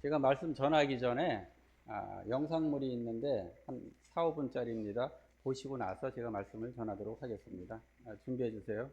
제가 말씀 전하기 전에 영상물이 있는데 한 4, 5분짜리입니다. 보시고 나서 제가 말씀을 전하도록 하겠습니다. 준비해 주세요.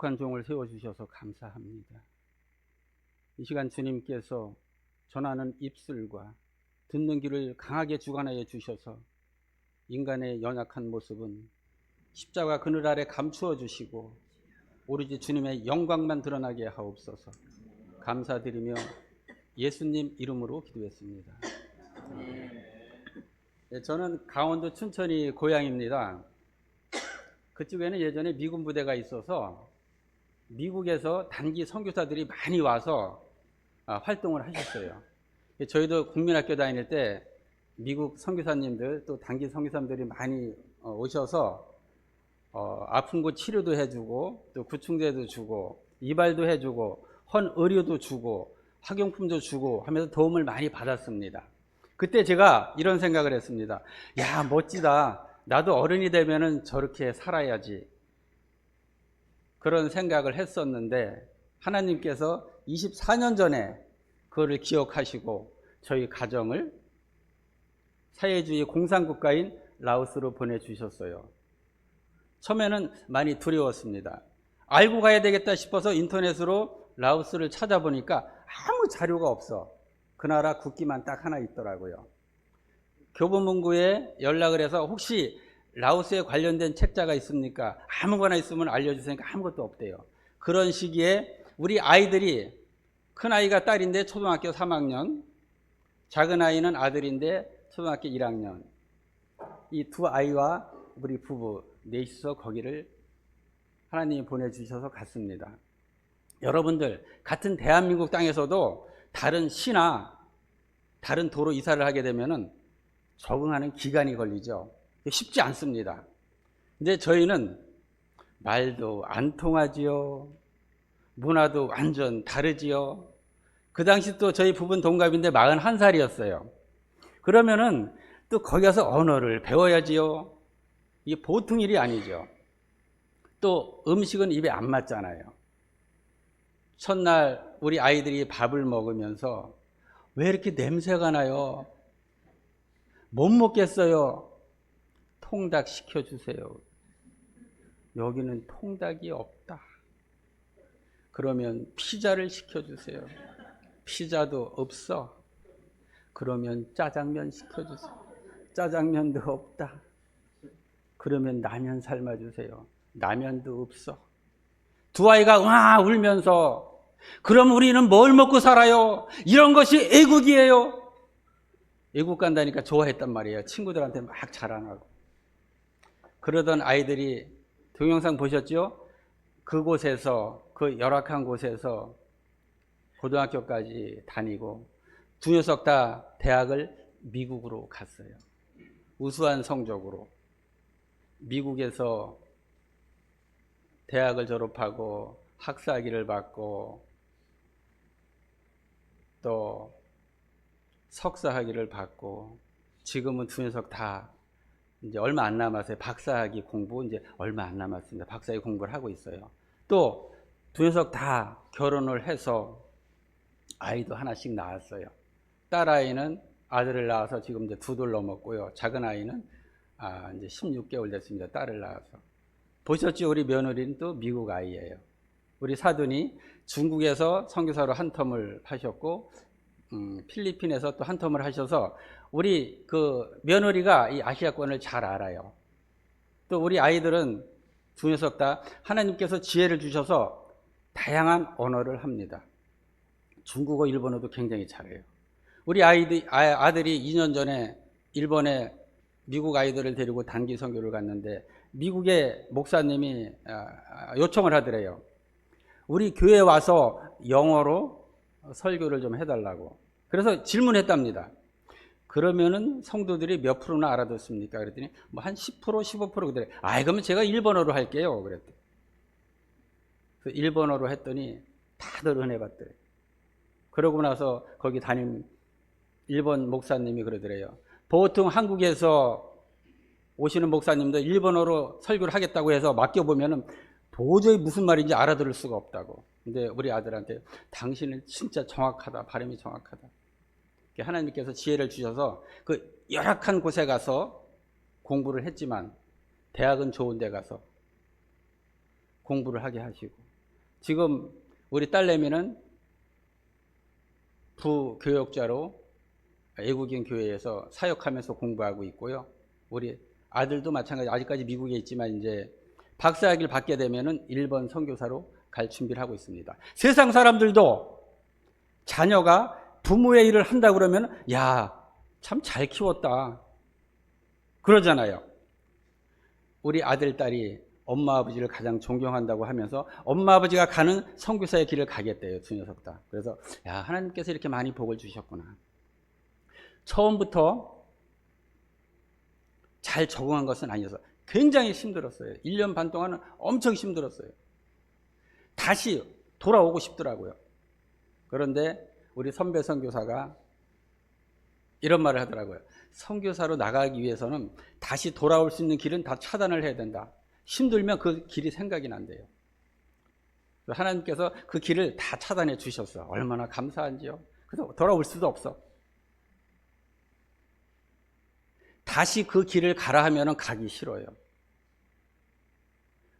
부족한 종을 세워주셔서 감사합니다. 이 시간 주님께서 전하는 입술과 듣는 귀를 강하게 주관하여 주셔서 인간의 연약한 모습은 십자가 그늘 아래 감추어 주시고 오로지 주님의 영광만 드러나게 하옵소서. 감사드리며 예수님 이름으로 기도했습니다. 네, 저는 강원도 춘천이 고향입니다. 그쪽에는 예전에 미군 부대가 있어서 미국에서 단기 선교사들이 많이 와서 활동을 하셨어요. 저희도 국민학교 다닐 때 미국 선교사님들 또 단기 선교사님들이 많이 오셔서 아픈 곳 치료도 해주고 또 구충제도 주고 이발도 해주고 헌 의료도 주고 학용품도 주고 하면서 도움을 많이 받았습니다. 그때 제가 이런 생각을 했습니다. 야, 멋지다. 나도 어른이 되면은 저렇게 살아야지. 그런 생각을 했었는데 하나님께서 24년 전에 그거를 기억하시고 저희 가정을 사회주의 공산국가인 라오스로 보내주셨어요. 처음에는 많이 두려웠습니다. 알고 가야 되겠다 싶어서 인터넷으로 라오스를 찾아보니까 아무 자료가 없어. 그 나라 국기만 딱 하나 있더라고요. 교보문고에 연락을 해서 혹시 라오스에 관련된 책자가 있습니까? 아무거나 있으면 알려주시니까 아무것도 없대요. 그런 시기에 우리 아이들이, 큰 아이가 딸인데 초등학교 3학년, 작은 아이는 아들인데 초등학교 1학년, 이 두 아이와 우리 부부 넷이서 거기를 하나님이 보내주셔서 갔습니다. 여러분들, 같은 대한민국 땅에서도 다른 시나 다른 도로 이사를 하게 되면은 적응하는 기간이 걸리죠. 쉽지 않습니다. 근데 저희는 말도 안 통하지요. 문화도 완전 다르지요. 그 당시 또 저희 부부는 동갑인데 41살이었어요. 그러면은 또 거기 가서 언어를 배워야지요. 이게 보통 일이 아니죠. 또 음식은 입에 안 맞잖아요. 첫날 우리 아이들이 밥을 먹으면서 왜 이렇게 냄새가 나요? 못 먹겠어요. 통닭 시켜주세요. 여기는 통닭이 없다. 그러면 피자를 시켜주세요. 피자도 없어. 그러면 짜장면 시켜주세요. 짜장면도 없다. 그러면 라면 삶아주세요. 라면도 없어. 두 아이가 와 울면서 그럼 우리는 뭘 먹고 살아요? 이런 것이 애국이에요. 애국 간다니까 좋아했단 말이에요. 친구들한테 막 자랑하고. 그러던 아이들이 동영상 보셨죠? 그곳에서, 그 열악한 곳에서 고등학교까지 다니고 두 녀석 다 대학을 미국으로 갔어요. 우수한 성적으로 미국에서 대학을 졸업하고 학사학위를 받고 또 석사학위를 받고 지금은 두 녀석 다 이제 얼마 안 남았어요. 박사학위 공부 이제 얼마 안 남았습니다. 박사학위 공부를 하고 있어요. 또 두 녀석 다 결혼을 해서 아이도 하나씩 낳았어요. 딸아이는 아들을 낳아서 지금 이제 2돌 넘었고요. 작은 아이는 이제 16개월 됐습니다. 딸을 낳아서. 보셨죠? 우리 며느리는 또 미국 아이예요. 우리 사돈이 중국에서 선교사로 한 텀을 하셨고 필리핀에서 또 한 텀을 하셔서 우리 그 며느리가 이 아시아권을 잘 알아요. 또 우리 아이들은 두 녀석 다 하나님께서 지혜를 주셔서 다양한 언어를 합니다. 중국어, 일본어도 굉장히 잘해요. 우리 아들이 2년 전에 일본에 미국 아이들을 데리고 단기 선교를 갔는데 미국의 목사님이 요청을 하더래요. 우리 교회에 와서 영어로 설교를 좀 해달라고. 그래서 질문했답니다. 그러면은 성도들이 몇 프로나 알아듣습니까? 그랬더니 뭐 한 10%, 15% 그러더래요. 그러면 제가 일본어로 할게요. 그랬더니. 그래서 일본어로 했더니 다들 은혜 받더래요. 그러고 나서 거기 담임 일본 목사님이 그러더래요. 보통 한국에서 오시는 목사님도 일본어로 설교를 하겠다고 해서 맡겨보면은 도저히 무슨 말인지 알아들을 수가 없다고. 근데 우리 아들한테 당신은 진짜 정확하다. 발음이 정확하다. 하나님께서 지혜를 주셔서 그 열악한 곳에 가서 공부를 했지만 대학은 좋은 데 가서 공부를 하게 하시고 지금 우리 딸내미는 부교역자로 애국인 교회에서 사역하면서 공부하고 있고요. 우리 아들도 마찬가지, 아직까지 미국에 있지만 이제 박사학위를 받게 되면은 일본 선교사로 갈 준비를 하고 있습니다. 세상 사람들도 자녀가 부모의 일을 한다 그러면 야, 참 잘 키웠다 그러잖아요. 우리 아들, 딸이 엄마 아버지를 가장 존경한다고 하면서 엄마 아버지가 가는 선교사의 길을 가겠대요. 두 녀석 다. 그래서 야, 하나님께서 이렇게 많이 복을 주셨구나. 처음부터 잘 적응한 것은 아니어서 굉장히 힘들었어요. 1년 반 동안은 엄청 힘들었어요. 다시 돌아오고 싶더라고요. 그런데 우리 선배 선교사가 이런 말을 하더라고요. 선교사로 나가기 위해서는 다시 돌아올 수 있는 길은 다 차단을 해야 된다. 힘들면 그 길이 생각이 난대요. 하나님께서 그 길을 다 차단해 주셨어. 얼마나 감사한지요. 그래서 돌아올 수도 없어. 다시 그 길을 가라 하면 가기 싫어요.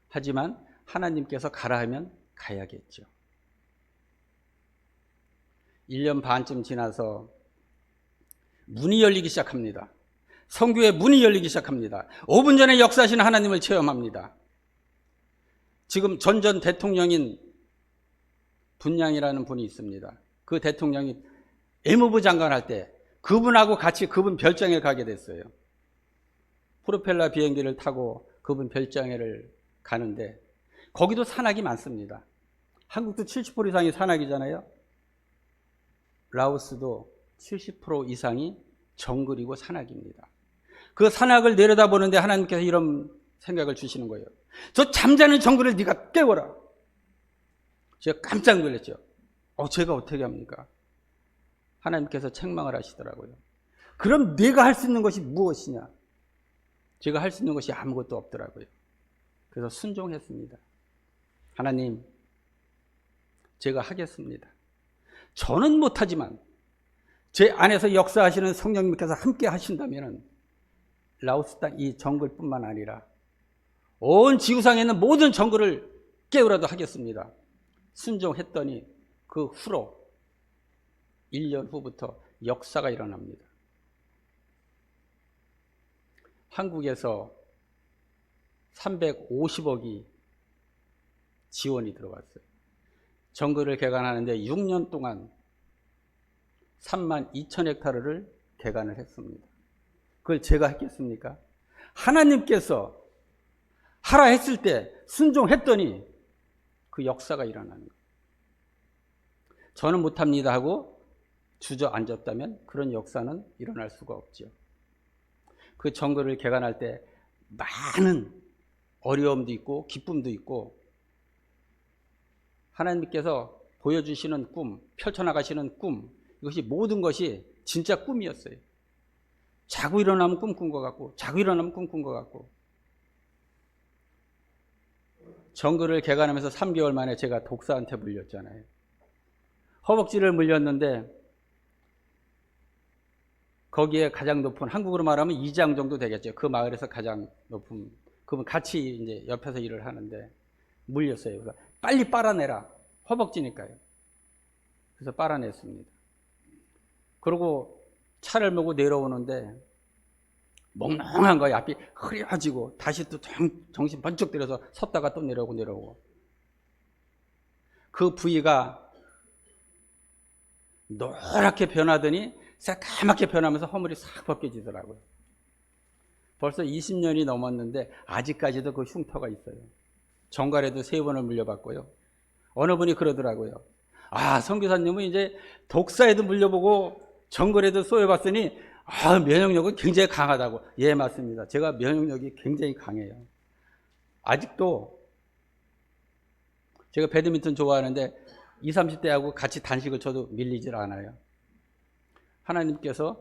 하지만 하나님께서 가라 하면 가야겠죠. 1년 반쯤 지나서 문이 열리기 시작합니다. 선교의 문이 열리기 시작합니다. 5분 전에 역사하시는 하나님을 체험합니다. 지금 전 대통령인 분양이라는 분이 있습니다. 그 대통령이 외무부 장관 할 때 그분하고 같이 그분 별장에 가게 됐어요. 프로펠러 비행기를 타고 그분 별장에를 가는데 거기도 산악이 많습니다. 한국도 70% 이상이 산악이잖아요. 라오스도 70% 이상이 정글이고 산악입니다. 그 산악을 내려다보는데 하나님께서 이런 생각을 주시는 거예요. 저 잠자는 정글을 네가 깨워라. 제가 깜짝 놀랐죠. 제가 어떻게 합니까? 하나님께서 책망을 하시더라고요. 그럼 내가 할 수 있는 것이 무엇이냐? 제가 할 수 있는 것이 아무것도 없더라고요. 그래서 순종했습니다. 하나님, 제가 하겠습니다. 저는 못하지만 제 안에서 역사하시는 성령님께서 함께 하신다면 라오스 땅 이 정글뿐만 아니라 온 지구상에 있는 모든 정글을 깨우라도 하겠습니다. 순종했더니 그 후로 1년 후부터 역사가 일어납니다. 한국에서 350억이 지원이 들어왔어요. 정글을 개간하는데 6년 동안 3만 2천 헥타르를 개간을 했습니다. 그걸 제가 했겠습니까? 하나님께서 하라 했을 때 순종했더니 그 역사가 일어나는 거예요. 저는 못합니다 하고 주저앉았다면 그런 역사는 일어날 수가 없죠. 그 정글을 개간할 때 많은 어려움도 있고 기쁨도 있고 하나님께서 보여주시는 꿈, 펼쳐나가시는 꿈, 이것이 모든 것이 진짜 꿈이었어요. 자고 일어나면 꿈꾼 것 같고 자고 일어나면 꿈꾼 것 같고 정글을 개간하면서 3개월 만에 제가 독사한테 물렸잖아요. 허벅지를 물렸는데 거기에 가장 높은, 한국으로 말하면 2장 정도 되겠죠. 그 마을에서 가장 높은, 그분 같이 이제 옆에서 일을 하는데 물렸어요. 그래서 빨리 빨아내라. 허벅지니까요. 그래서 빨아냈습니다. 그리고 차를 몰고 내려오는데 멍멍한 거예요. 앞이 흐려지고 다시 또 정신 번쩍 들여서 섰다가 또 내려오고 그 부위가 노랗게 변하더니 새까맣게 변하면서 허물이 싹 벗겨지더라고요. 벌써 20년이 넘었는데 아직까지도 그 흉터가 있어요. 정갈에도 3번을 물려봤고요. 어느 분이 그러더라고요. 선교사님은 이제 독사에도 물려보고 정글에도 쏘여봤으니 면역력은 굉장히 강하다고. 예, 맞습니다. 제가 면역력이 굉장히 강해요. 아직도 제가 배드민턴 좋아하는데 20, 30대하고 같이 단식을 쳐도 밀리질 않아요. 하나님께서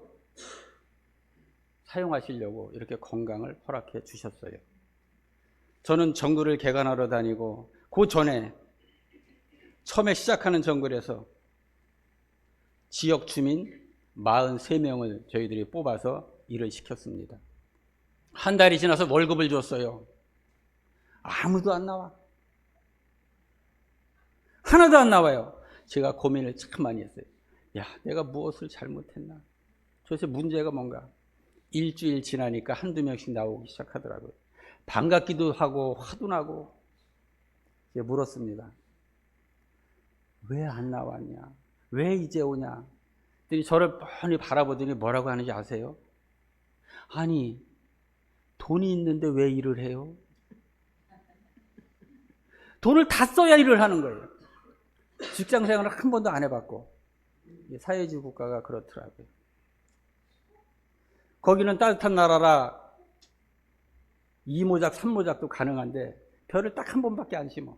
사용하시려고 이렇게 건강을 허락해 주셨어요. 저는 정글을 개간하러 다니고 그 전에 처음에 시작하는 정글에서 지역 주민 43명을 저희들이 뽑아서 일을 시켰습니다. 한 달이 지나서 월급을 줬어요. 아무도 안 나와. 하나도 안 나와요. 제가 고민을 참 많이 했어요. 내가 무엇을 잘못했나? 도대체 문제가 뭔가? 일주일 지나니까 한두 명씩 나오기 시작하더라고요. 반갑기도 하고 화도 나고. 제가 물었습니다. 왜 안 나왔냐? 왜 이제 오냐? 그랬더니 저를 뻔히 바라보더니 뭐라고 하는지 아세요? 아니, 돈이 있는데 왜 일을 해요? 돈을 다 써야 일을 하는 거예요. 직장 생활을 한 번도 안 해봤고. 사회주의 국가가 그렇더라고요. 거기는 따뜻한 나라라 2모작, 3모작도 가능한데 벼를 딱 한 번밖에 안 심어.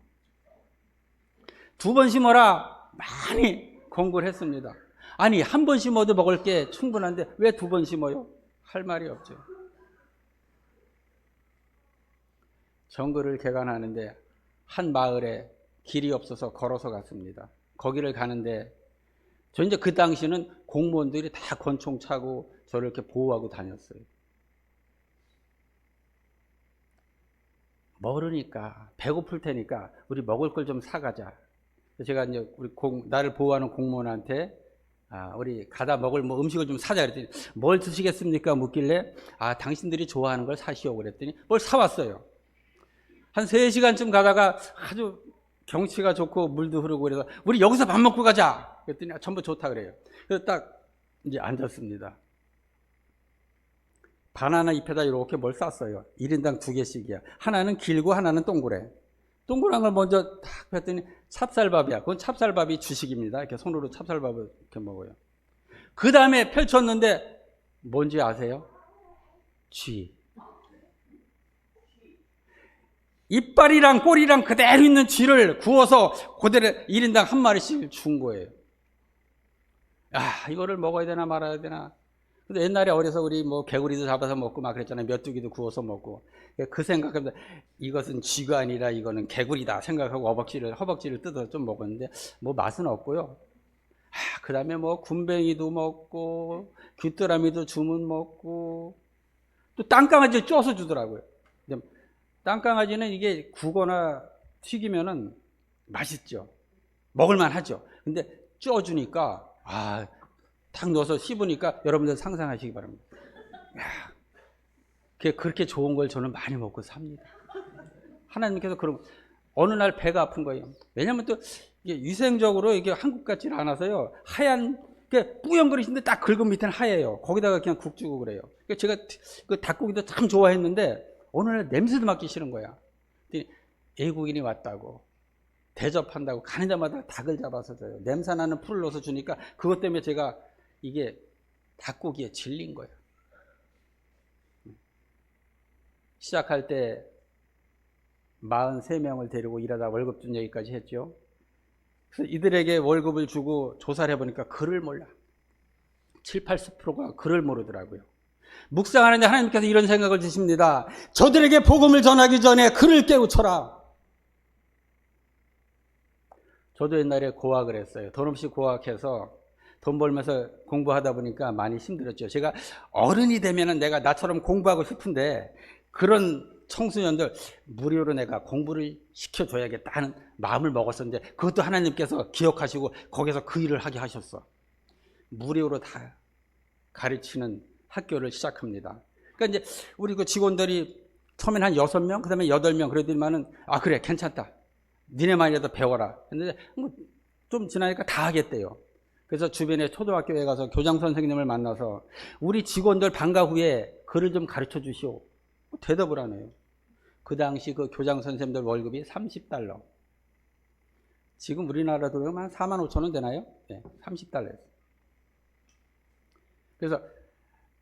2번 심어라 많이 공부를 했습니다. 아니, 한 번 심어도 먹을 게 충분한데 왜 2번 심어요? 할 말이 없죠. 정글을 개간하는데 한 마을에 길이 없어서 걸어서 갔습니다. 거기를 가는데 저 이제 그 당시는 공무원들이 다 권총 차고 저를 이렇게 보호하고 다녔어요. 모르니까 배고플 테니까 우리 먹을 걸 좀 사가자. 제가 이제 우리 나를 보호하는 공무원한테 우리 가다 먹을 뭐 음식을 좀 사자 그랬더니 뭘 드시겠습니까? 묻길래 당신들이 좋아하는 걸 사시오 그랬더니 뭘 사왔어요. 한 3시간쯤 가다가 아주 경치가 좋고 물도 흐르고 그래서 우리 여기서 밥 먹고 가자 그랬더니 전부 좋다 그래요. 그래서 딱 이제 앉았습니다. 바나나 잎에다 이렇게 뭘 쌌어요. 1인당 2개씩이야. 하나는 길고 하나는 동그래. 동그란 걸 먼저 딱 뺐더니 찹쌀밥이야. 그건 찹쌀밥이 주식입니다. 이렇게 손으로 찹쌀밥을 이렇게 먹어요. 그 다음에 펼쳤는데 뭔지 아세요? 쥐. 이빨이랑 꼬리랑 그대로 있는 쥐를 구워서 그대로 1인당 한 마리씩 준 거예요. 이거를 먹어야 되나 말아야 되나. 근데 옛날에 어려서 우리 뭐 개구리도 잡아서 먹고 막 그랬잖아요. 메뚜기도 구워서 먹고. 그 생각합니다. 이것은 쥐가 아니라 이거는 개구리다 생각하고 허벅지를 뜯어서 좀 먹었는데 뭐 맛은 없고요. 그 다음에 뭐 군뱅이도 먹고 귀뚜라미도 주문 먹고 또 땅강아지를 쪄서 주더라고요. 땅강아지는 이게 구거나 튀기면은 맛있죠. 먹을만 하죠. 근데 쪄주니까 탁 넣어서 씹으니까 여러분들 상상하시기 바랍니다. 그렇게 좋은 걸 저는 많이 먹고 삽니다. 하나님께서 그런 어느 날 배가 아픈 거예요. 왜냐하면 또 이게 위생적으로 이게 한국 같지는 않아서요. 하얀 뿌연그릇인데 딱 긁은 밑에는 하얘요. 거기다가 그냥 국 주고 그래요. 제가 그 닭고기도 참 좋아했는데 어느 날 냄새도 맡기 싫은 거야. 외국인이 왔다고 대접한다고 가는 데마다 닭을 잡아서 줘요. 냄새나는 풀을 넣어서 주니까 그것 때문에 제가 이게 닭고기에 질린 거예요. 시작할 때 43명을 데리고 일하다 월급 준 얘기까지 했죠. 그래서 이들에게 월급을 주고 조사를 해보니까 글을 몰라. 70~80%가 글을 모르더라고요. 묵상하는데 하나님께서 이런 생각을 주십니다. 저들에게 복음을 전하기 전에 글을 깨우쳐라. 저도 옛날에 고학을 했어요. 돈 없이 고학해서 돈 벌면서 공부하다 보니까 많이 힘들었죠. 제가 어른이 되면은 내가 나처럼 공부하고 싶은데 그런 청소년들 무료로 내가 공부를 시켜줘야겠다 하는 마음을 먹었었는데 그것도 하나님께서 기억하시고 거기서 그 일을 하게 하셨어. 무료로 다 가르치는 학교를 시작합니다. 그러니까 이제 우리 그 직원들이 처음엔 한 6명, 그 다음에 8명 그러더니만은 그래 괜찮다. 니네만이라도 배워라. 근데 좀 지나니까 다 하겠대요. 그래서 주변에 초등학교에 가서 교장 선생님을 만나서 우리 직원들 방과 후에 글을 좀 가르쳐 주시오. 대답을 안 해요. 그 당시 그 교장 선생님들 월급이 $30. 지금 우리나라 돈으로 한 45,000원 되나요? 네, $30. 그래서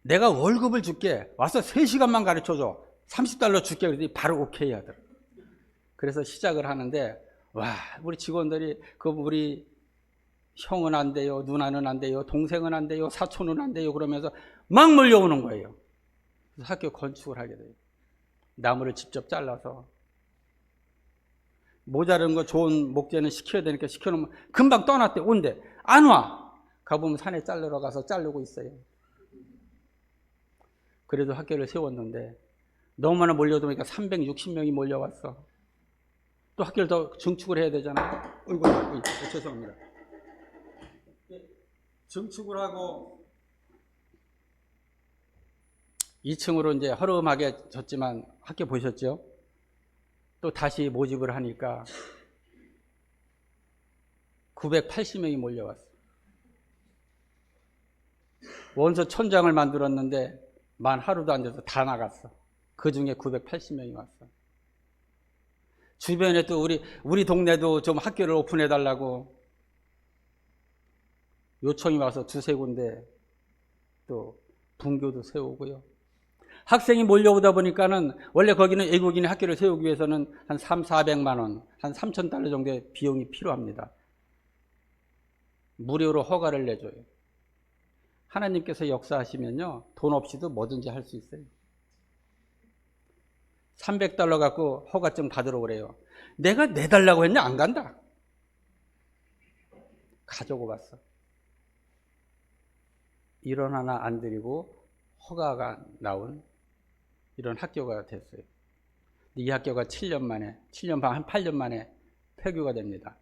내가 월급을 줄게. 와서 3시간만 가르쳐줘. $30 줄게. 그랬더니 바로 오케이 하더라고요. 그래서 시작을 하는데 우리 직원들이 우리 형은 안 돼요. 누나는 안 돼요. 동생은 안 돼요. 사촌은 안 돼요. 그러면서 막 몰려오는 거예요. 그래서 학교 건축을 하게 돼요. 나무를 직접 잘라서 모자른 거 좋은 목재는 시켜야 되니까 시켜놓으면 금방 떠났대. 온대. 안 와. 가보면 산에 자르러 가서 자르고 있어요. 그래도 학교를 세웠는데 너무 많이 몰려오다 보니까 360명이 몰려왔어. 또 학교를 더 증축을 해야 되잖아요. 죄송합니다. 증축을 하고 2층으로 이제 허름하게 졌지만 학교 보셨죠? 또 다시 모집을 하니까 980명이 몰려왔어. 원서 천장을 만들었는데 만 하루도 안 돼서 다 나갔어. 그 중에 980명이 왔어. 주변에 또 우리 동네도 좀 학교를 오픈해 달라고 요청이 와서 두세 군데 또 분교도 세우고요. 학생이 몰려오다 보니까는 원래 거기는 외국인의 학교를 세우기 위해서는 한 400만 원, 한 3,000달러 정도의 비용이 필요합니다. 무료로 허가를 내줘요. 하나님께서 역사하시면요, 돈 없이도 뭐든지 할 수 있어요. 300달러 갖고 허가증 받으러 오래요. 내가 내달라고 했냐? 안 간다. 가져고 갔어. 1원 하나 안 드리고 허가가 나온 이런 학교가 됐어요. 이 학교가 7년 만에, 7년 반, 한 8년 만에 폐교가 됩니다.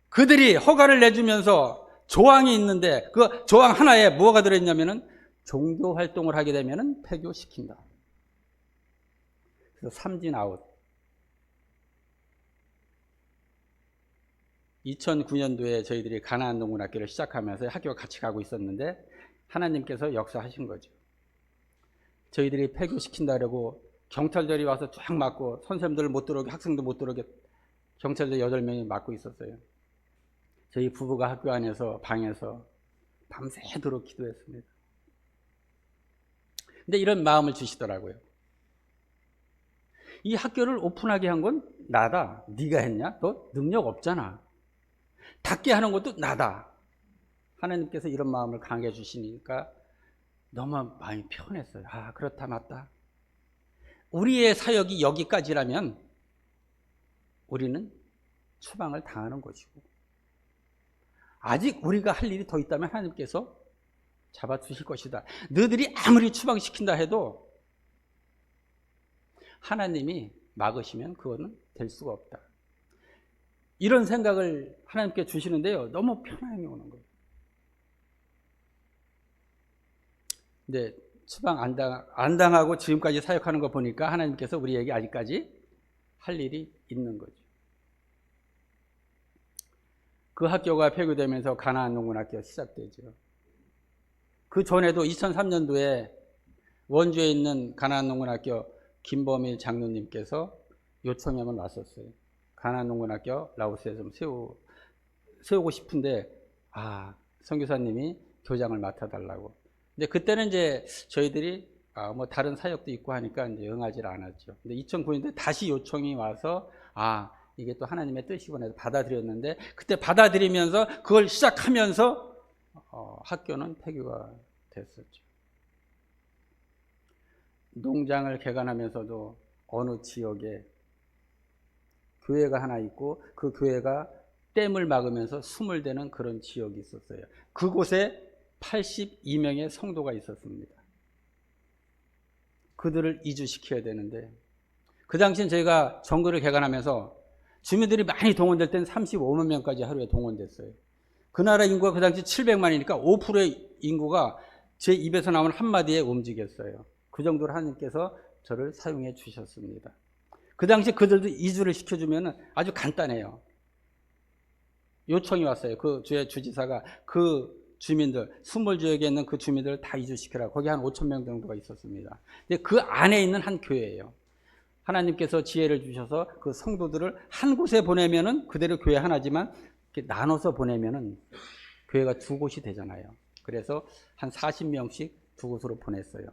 그들이 허가를 내주면서 조항이 있는데 그 조항 하나에 뭐가 들어있냐면은 종교 활동을 하게 되면은 폐교시킨다. 그래서 삼진 아웃. 2009년도에 저희들이 가나안 농군학교를 시작하면서 학교가 같이 가고 있었는데 하나님께서 역사하신 거죠. 저희들이 폐교시킨다고 경찰들이 와서 쫙 막고 선생님들 못 들어오게, 학생들 못 들어오게 경찰들 8명이 막고 있었어요. 저희 부부가 학교 안에서 방에서 밤새도록 기도했습니다. 근데 이런 마음을 주시더라고요. 이 학교를 오픈하게 한 건 나다. 네가 했냐? 너 능력 없잖아. 닫게 하는 것도 나다. 하나님께서 이런 마음을 강해 주시니까 너무 마음이 편했어요. 아, 그렇다, 맞다. 우리의 사역이 여기까지라면 우리는 추방을 당하는 것이고, 아직 우리가 할 일이 더 있다면 하나님께서 잡아주실 것이다. 너희들이 아무리 추방시킨다 해도 하나님이 막으시면 그거는 될 수가 없다. 이런 생각을 하나님께 주시는데요, 너무 편하게 오는 거예요. 근데 추방 안 당하고 지금까지 사역하는 거 보니까 하나님께서 우리에게 아직까지 할 일이 있는 거죠. 그 학교가 폐교되면서 가나안 농군학교가 시작되죠. 그 전에도 2003년도에 원주에 있는 가나안 농군학교 김범일 장로님께서 요청이 한번 왔었어요. 가나안 농군학교 라오스에 좀 세우고 싶은데, 선교사님이 교장을 맡아달라고. 근데 그때는 이제 저희들이 뭐 다른 사역도 있고 하니까 이제 응하지를 않았죠. 근데 2009년도에 다시 요청이 와서 이게 또 하나님의 뜻이구나 해서 받아들였는데, 그때 받아들이면서 그걸 시작하면서 학교는 폐교가 됐었죠. 농장을 개간하면서도 어느 지역에 교회가 하나 있고 그 교회가 댐을 막으면서 숨을 대는 그런 지역이 있었어요. 그곳에 82명의 성도가 있었습니다. 그들을 이주시켜야 되는데, 그 당시엔 저희가 정글을 개간하면서 주민들이 많이 동원될 때는 35만 명까지 하루에 동원됐어요. 그 나라 인구가 그 당시 700만이니까 5%의 인구가 제 입에서 나오는 한마디에 움직였어요. 그 정도로 하나님께서 저를 사용해 주셨습니다. 그 당시 그들도 이주를 시켜주면 아주 간단해요. 요청이 왔어요. 그 주의 주지사가 그 주민들, 수몰지역에 있는 그 주민들을 다 이주시키라. 거기 한 5천 명 정도가 있었습니다. 근데 그 안에 있는 한 교회예요. 하나님께서 지혜를 주셔서 그 성도들을 한 곳에 보내면은 그대로 교회 하나지만 이렇게 나눠서 보내면은 교회가 두 곳이 되잖아요. 그래서 한 40명씩 두 곳으로 보냈어요.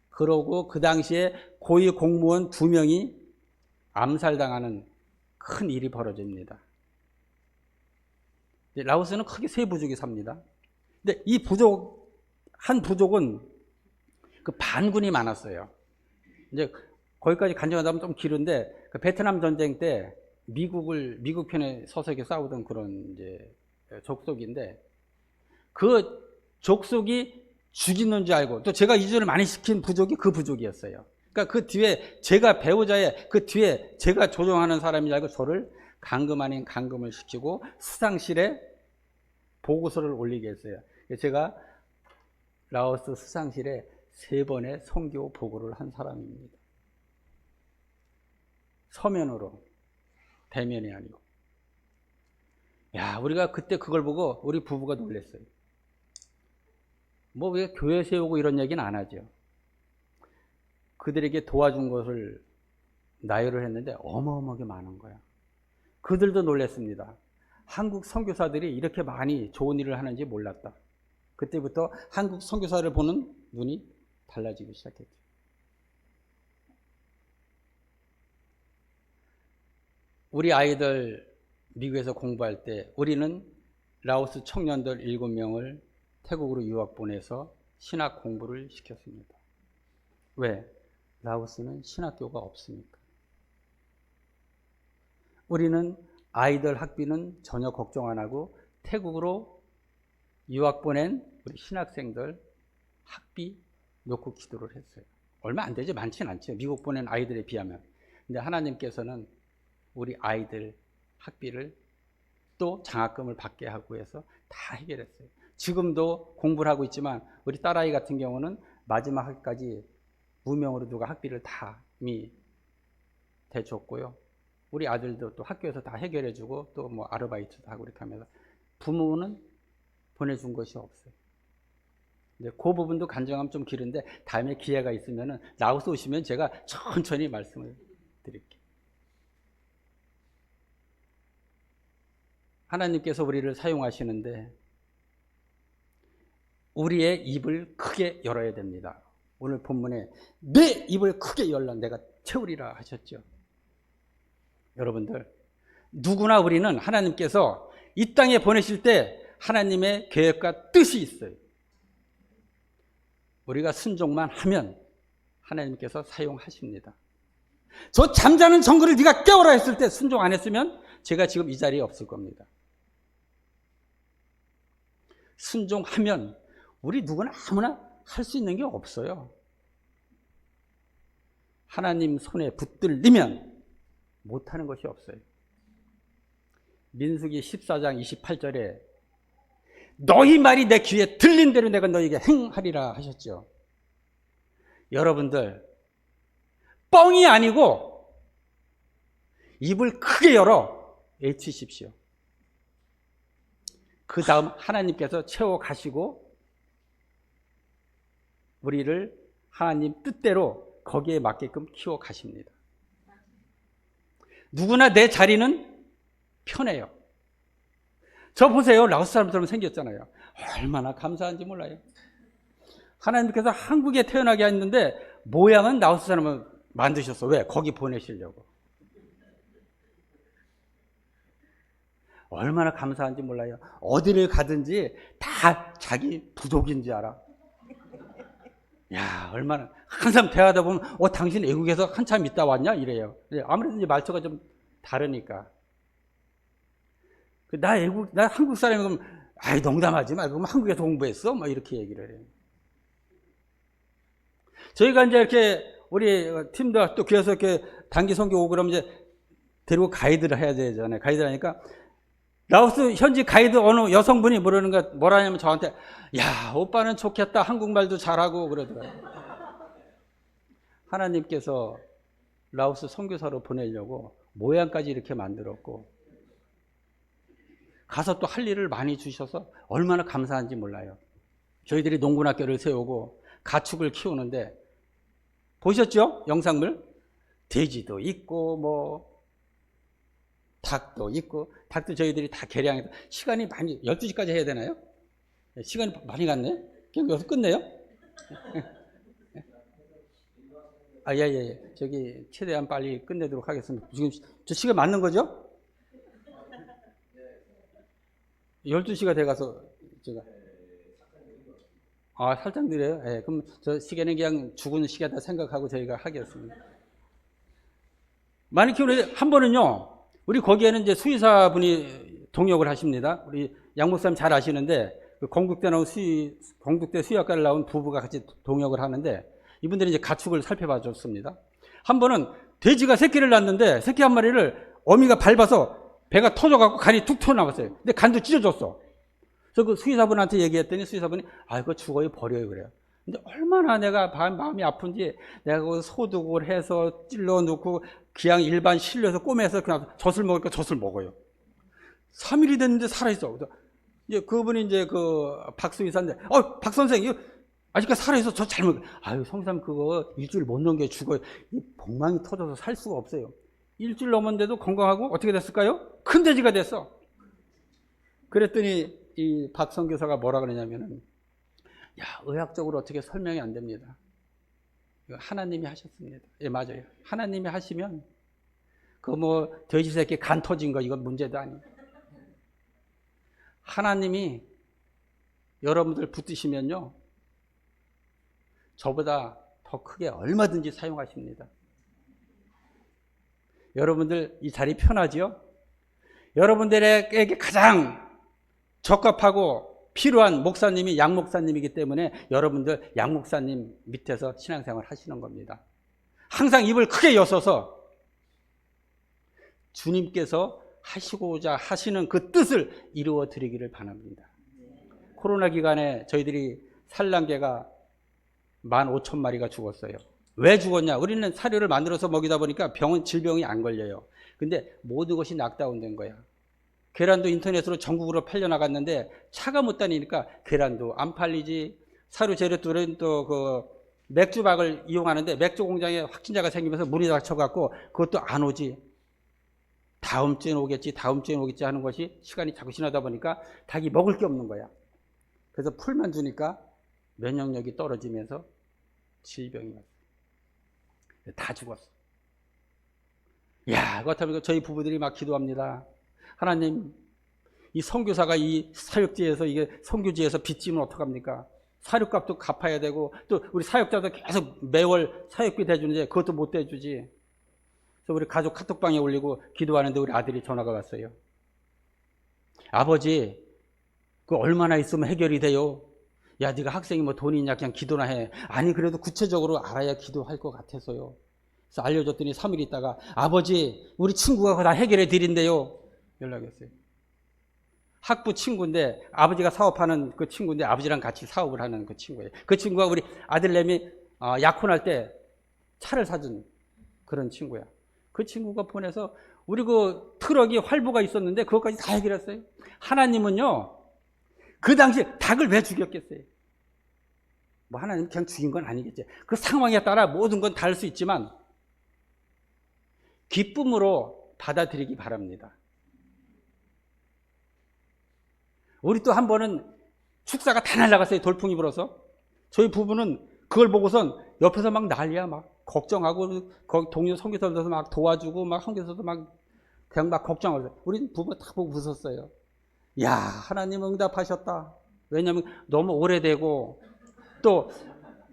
그러고 그 당시에 고위 공무원 2명이 암살당하는 큰 일이 벌어집니다. 라오스는 크게 3부족이 삽니다. 근데 이 한 부족은 그 반군이 많았어요. 이제 거기까지 간증하다 보면 좀 길은데, 그 베트남 전쟁 때 미국 편에 서서 이렇게 싸우던 그런 이제 족속인데, 그 족속이 죽이는 줄 알고, 또 제가 이주를 많이 시킨 부족이 그 부족이었어요. 그러니까 그 뒤에 제가 배우자의 그 뒤에 제가 조종하는 사람인 줄 알고 저를 감금 아닌 감금을 시키고 수상실에 보고서를 올리게 했어요. 제가 라오스 수상실에 3번의 선교 보고를 한 사람입니다. 서면으로, 대면이 아니고. 야, 우리가 그때 그걸 보고 우리 부부가 놀랐어요. 뭐 왜 교회 세우고 이런 얘기는 안 하죠. 그들에게 도와준 것을 나열을 했는데 어마어마하게 많은 거야. 그들도 놀랐습니다. 한국 선교사들이 이렇게 많이 좋은 일을 하는지 몰랐다. 그때부터 한국 선교사를 보는 눈이 달라지기 시작했죠. 우리 아이들 미국에서 공부할 때 우리는 라오스 청년들 7명을 태국으로 유학 보내서 신학 공부를 시켰습니다. 왜? 라오스는 신학교가 없으니까. 우리는 아이들 학비는 전혀 걱정 안 하고 태국으로 유학 보낸 우리 신학생들 학비 놓고 기도를 했어요. 얼마 안 되죠. 많지는 않죠. 미국 보낸 아이들에 비하면. 근데 하나님께서는 우리 아이들 학비를 또 장학금을 받게 하고 해서 다 해결했어요. 지금도 공부를 하고 있지만 우리 딸아이 같은 경우는 마지막 학기까지 무명으로 누가 학비를 다 이미 대줬고요. 우리 아들도 또 학교에서 다 해결해주고 또 뭐 아르바이트도 하고 이렇게 하면서 부모는 보내준 것이 없어요. 이제 그 부분도 간증하면 좀 길은데 다음에 기회가 있으면은 라오스 오시면 제가 천천히 말씀을 드릴게요. 하나님께서 우리를 사용하시는데 우리의 입을 크게 열어야 됩니다. 오늘 본문에 내 입을 크게 열라 내가 채우리라 하셨죠. 여러분들 누구나 우리는 하나님께서 이 땅에 보내실 때 하나님의 계획과 뜻이 있어요. 우리가 순종만 하면 하나님께서 사용하십니다. 저 잠자는 정글을 네가 깨워라 했을 때 순종 안 했으면 제가 지금 이 자리에 없을 겁니다. 순종하면 우리 누구나 아무나 할 수 있는 게 없어요. 하나님 손에 붙들리면 못하는 것이 없어요. 민수기 14장 28절에 너희 말이 내 귀에 들린 대로 내가 너희에게 행하리라 하셨죠. 여러분들 뻥이 아니고 입을 크게 열어 외치십시오. 그 다음 하나님께서 채워가시고 우리를 하나님 뜻대로 거기에 맞게끔 키워가십니다. 누구나 내 자리는 편해요. 저 보세요. 라오스 사람처럼 생겼잖아요. 얼마나 감사한지 몰라요. 하나님께서 한국에 태어나게 했는데 모양은 라오스 사람을 만드셨어. 왜? 거기 보내시려고. 얼마나 감사한지 몰라요. 어디를 가든지 다 자기 부족인지 알아. 야, 얼마나 항상 대화하다 보면 당신 외국에서 한참 있다 왔냐? 이래요. 아무래도 이제 말투가 좀 다르니까. 나 한국 사람이면 아이 농담하지 말고 그럼 한국에서 공부했어? 막 이렇게 얘기를 해요. 저희가 이제 이렇게 우리 팀도 또 교회에서 이렇게 단기 선교 오고 그러면 이제 데리고 가이드를 해야 되잖아요. 가이드를 하니까 라오스 현지 가이드 어느 여성분이 뭐라 하냐면 저한테 야, 오빠는 좋겠다. 한국말도 잘하고 그러더라고요. 하나님께서 라오스 선교사로 보내려고 모양까지 이렇게 만들었고 가서 또 할 일을 많이 주셔서 얼마나 감사한지 몰라요. 저희들이 농군학교를 세우고 가축을 키우는데 보셨죠? 영상물? 돼지도 있고 뭐 닭도 있고 닭도 저희들이 다 개량해서 시간이 많이 12시까지 해야 되나요? 시간이 많이 갔네? 그냥 여기서 끝내요? 예. 저기 최대한 빨리 끝내도록 하겠습니다. 지금 저 시간 맞는 거죠? 12시가 돼가서 제가 살짝 느려요? 예, 그럼 저 시계는 그냥 죽은 시계다 생각하고 저희가 하겠습니다. 많이 키우는데 한 번은요, 우리 거기에는 이제 수의사분이 동역을 하십니다. 우리 양 목사님 잘 아시는데 그 건국대 수의학과를 나온 부부가 같이 동역을 하는데 이분들이 이제 가축을 살펴봐 줬습니다. 한 번은 돼지가 새끼를 낳았는데 새끼 한 마리를 어미가 밟아서 배가 터져갖고 간이 툭 튀어나왔어요. 근데 간도 찢어졌어. 그래서 그 수의사분한테 얘기했더니 수의사분이 그거 죽어요, 버려요 그래요. 근데 얼마나 내가 마음이 아픈지 내가 그 소독을 해서 찔러 넣고 그냥 일반 실려서 꼬매서 그냥 젖을 먹으니까 젖을 먹어요. 3일이 됐는데 살아있어. 이제 그분이 이제 그 박수의사인데, 박 선생, 이거 아직까지 살아있어. 저 잘 먹어. 아유, 성삼 그거 일주일 못 넘겨 죽어요. 이 복망이 터져서 살 수가 없어요. 일주일 넘었는데도 건강하고 어떻게 됐을까요? 큰 돼지가 됐어. 그랬더니 이 박 선교사가 뭐라 그러냐면은, 야, 의학적으로 어떻게 설명이 안 됩니다. 이거 하나님이 하셨습니다. 예, 맞아요. 하나님이 하시면 그 뭐 돼지 새끼 간 터진 거 이건 문제도 아니에요. 하나님이 여러분들 붙드시면요, 저보다 더 크게 얼마든지 사용하십니다. 여러분들 이 자리 편하지요? 여러분들에게 가장 적합하고 필요한 목사님이 양 목사님이기 때문에 여러분들 양 목사님 밑에서 신앙생활 하시는 겁니다. 항상 입을 크게 여서서 주님께서 하시고자 하시는 그 뜻을 이루어 드리기를 바랍니다. 코로나 기간에 저희들이 산란개가 15,000마리가 죽었어요. 왜 죽었냐? 우리는 사료를 만들어서 먹이다 보니까 질병이 안 걸려요. 근데 모든 것이 락다운된 거야. 계란도 인터넷으로 전국으로 팔려나갔는데 차가 못 다니니까 계란도 안 팔리지. 사료 재료들은 또 그 맥주박을 이용하는데 맥주 공장에 확진자가 생기면서 문이 닫혀갖고 그것도 안 오지. 다음 주에 오겠지 하는 것이 시간이 자꾸 지나다 보니까 닭이 먹을 게 없는 거야. 그래서 풀만 주니까 면역력이 떨어지면서 질병이 왔어. 다 죽었어. 야, 그렇다면 저희 부부들이 막 기도합니다. 하나님, 이 선교사가 이 사역지에서 이게 선교지에서 빚지면 어떡합니까? 사육값도 갚아야 되고 또 우리 사역자도 계속 매월 사역비 대주는데 그것도 못 대주지. 그래서 우리 가족 카톡방에 올리고 기도하는데 우리 아들이 전화가 왔어요. 아버지, 그 얼마나 있으면 해결이 돼요? 야, 네가 학생이 뭐 돈이 있냐? 그냥 기도나 해. 아니, 그래도 구체적으로 알아야 기도할 것 같아서요. 그래서 알려줬더니 3일 있다가 아버지, 우리 친구가 그거 다 해결해 드린대요. 연락이 왔어요. 학부 친구인데 아버지가 사업하는 그 친구인데 아버지랑 같이 사업을 하는 그 친구예요. 그 친구가 우리 아들내미 약혼할 때 차를 사준 그런 친구야. 그 친구가 보내서 우리 그 트럭이 활보가 있었는데 그것까지 다 해결했어요. 하나님은요, 그 당시 닭을 왜 죽였겠어요? 뭐 하나님 그냥 죽인 건 아니겠지. 그 상황에 따라 모든 건 다를 수 있지만 기쁨으로 받아들이기 바랍니다. 우리 또 한 번은 축사가 다 날아갔어요. 돌풍이 불어서. 저희 부부는 그걸 보고선 옆에서 막 난리야. 막 걱정하고 거기 동료 선교사들도 막 도와주고 막 선교사도 막 그냥 막 걱정하고. 우리 부부 다 보고 웃었어요. 야, 하나님 응답하셨다. 왜냐하면 너무 오래되고 또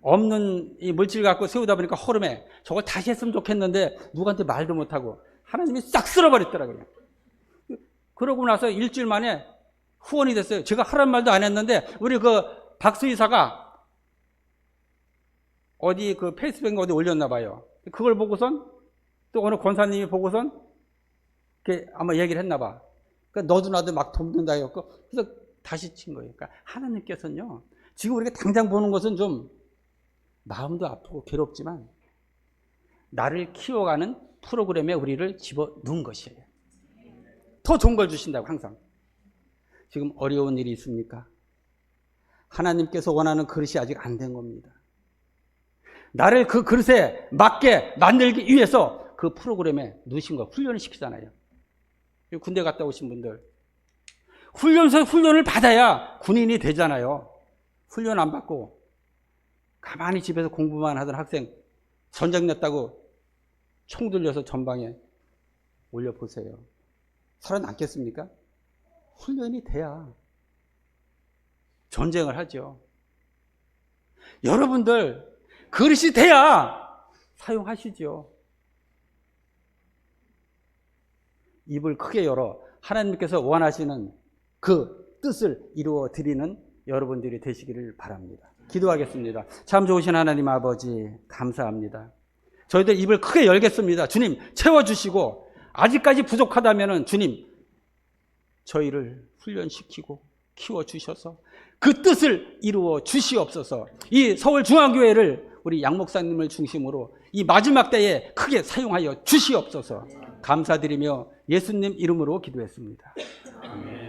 없는 이 물질 갖고 세우다 보니까 허름해. 저걸 다시 했으면 좋겠는데 누구한테 말도 못하고 하나님이 싹 쓸어버렸더라고요. 그러고 나서 일주일 만에 후원이 됐어요. 제가 하란 말도 안 했는데 우리 그 박수이사가 어디 그 페이스북에 어디 올렸나 봐요. 그걸 보고선 또 어느 권사님이 보고선 아마 얘기를 했나 봐. 그러니까 너도 나도 막 돕는다 했고 그래서 다시 친 거예요. 그러니까 하나님께서는요, 지금 우리가 당장 보는 것은 좀 마음도 아프고 괴롭지만 나를 키워가는 프로그램에 우리를 집어넣은 것이에요. 더 좋은 걸 주신다고 항상. 지금 어려운 일이 있습니까? 하나님께서 원하는 그릇이 아직 안 된 겁니다. 나를 그 그릇에 맞게 만들기 위해서 그 프로그램에 넣으신 거 훈련을 시키잖아요. 군대 갔다 오신 분들 훈련을 받아야 군인이 되잖아요. 훈련 안 받고 가만히 집에서 공부만 하던 학생 전쟁 냈다고 총 들려서 전방에 올려보세요. 살아남겠습니까? 훈련이 돼야 전쟁을 하죠. 여러분들 그릇이 돼야 사용하시죠. 입을 크게 열어 하나님께서 원하시는 그 뜻을 이루어 드리는 여러분들이 되시기를 바랍니다. 기도하겠습니다. 참 좋으신 하나님 아버지 감사합니다. 저희들 입을 크게 열겠습니다. 주님 채워주시고 아직까지 부족하다면 주님 저희를 훈련시키고 키워주셔서 그 뜻을 이루어 주시옵소서. 이 서울중앙교회를 우리 양 목사님을 중심으로 이 마지막 때에 크게 사용하여 주시옵소서. 감사드리며 예수님 이름으로 기도했습니다. 아멘.